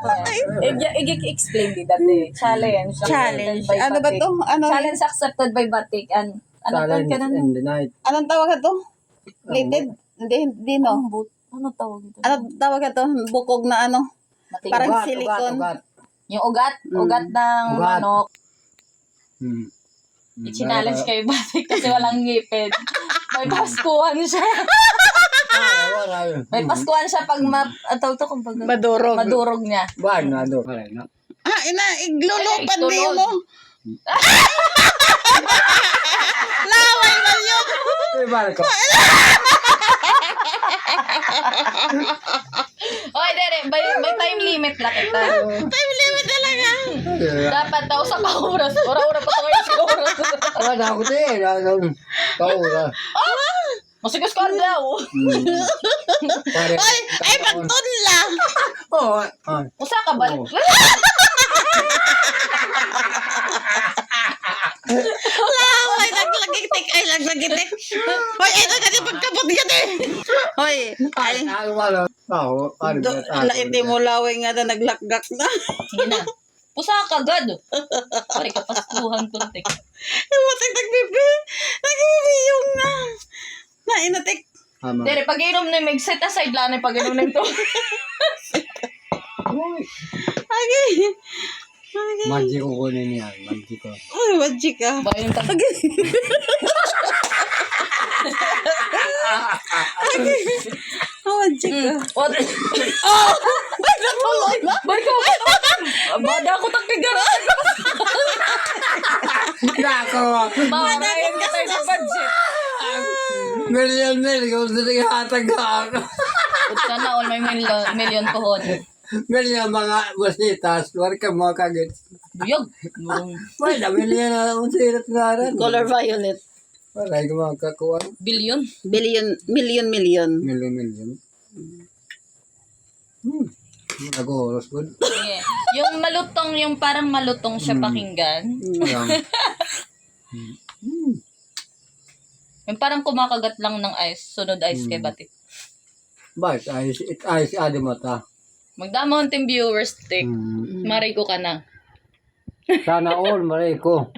I-explain di dati. Challenge. Challenge. By Ano ba Batik. to? Ano? Challenge accepted by Batik. Ano Challenge ka na? in the night. Anong tawag ito? Plated? Hindi no. Ano tawag ito? Ano tawag ito? Bukog na ano? Matigas. Parang Ugat, silicone. ugat. Yung ugat. Ugat ng Ugat. manok. Hmm. I-challenge kay Batik kasi walang ngipin. May paskuhan siya. May paskuhan siya pag tawag to kumbaga. Madurog. Madurog niya. Ba, ano? Wala na. Ah, iglulupad Ay, din tulog. mo. Laway man yun. Iba ko. Oy, dere, may time limit lang kita. Time limit talaga. Dapat daw sa kauras. Ora-ora pa tayo sa kauras. Wala ako din. Kaura. Masigas ka daw. Ay, pagtunla. Oo. Usa ka ba? Laway, naglagitik. Ay, naglagitik. Hoy, ito kasi pagkabot yan eh. Hoy, ay. Wala. Oo. Laiti mo laway nga na naglakgak na. Sige na. Pusa ka agad. Pare ka paskuhan ko tek. Iwatik nagbibiyong na. Na, inatik. Dere, pag inom na may set aside lang pag inom na ito. Agi. Magic ko kunin yan. Magic ko. Ay, wajik ka. Ba yung tag. Wajik ka. What? Oh! Ay, natuloy na. Balik ko. Bada ko takigaran. Nako. Marayan ka tayo sa budget. Millionaire ko sa hatag ako. Puta na all may million pohon. Million mga basitas. Wala ka mga kagit. Buyog. Wala, million na ang sirat nga rin. Color violet. Wala ka mga kakuha. Billion. Million. Million. Nag-oros good. Yeah. Yung malutong, yung parang malutong siya pakinggan. Yung parang kumakagat lang ng ice. Sunod ice kay Batik. Bakit? Ayos si Adi Mata. Magdamon team viewers, Tik. Marigo ka na. Sana all, maray ko.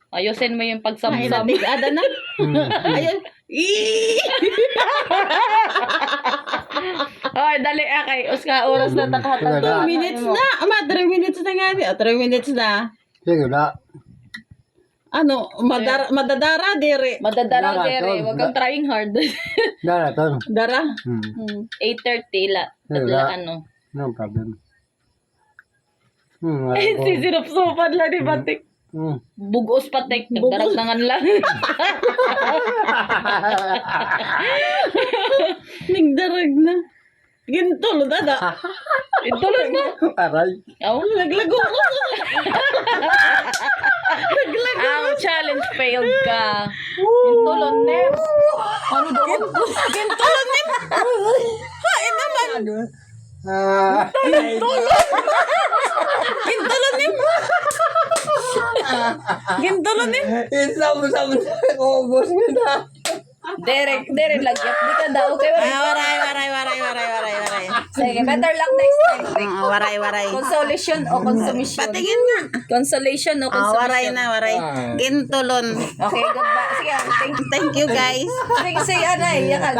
Ayusin mo yung Ay, pagsamsam. natigada na. Ayun. Ay, dali akay. Uska, oras na takahatan. 2 minutes na. 3 minutes na nga. 3 minutes na. Sige na. Ano, madadara dire. Madadara, Dara, Dere. tol. Huwag kang trying hard. Dara, to. Dara. 8:30 la. Tatla ano. No problem. Sisinupsupan lang ni Batik. Bugos patik. Nagdarag nangan lang. Nagdarag na. Gintol, dada. Itulog na. Aray. Oh. Naglago ko. Ang challenge failed ka. Gintulon, Neps. Ano daw? Gintolon ni. Hain naman. Gintolon ni. Gintolon ni. Isam-sam na. Ubus mo na. Derek, lagyat. Di ka daw. Okay, Waray. sige, better luck next time. Tik. Waray. Consolation o consumption? Patingin nga. Consolation o consumption? Waray. Gintolon. Okay, goodbye. Sige, Thank you, guys. sige, say anay. Yakan.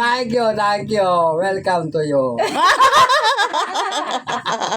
Thank you. Welcome to you.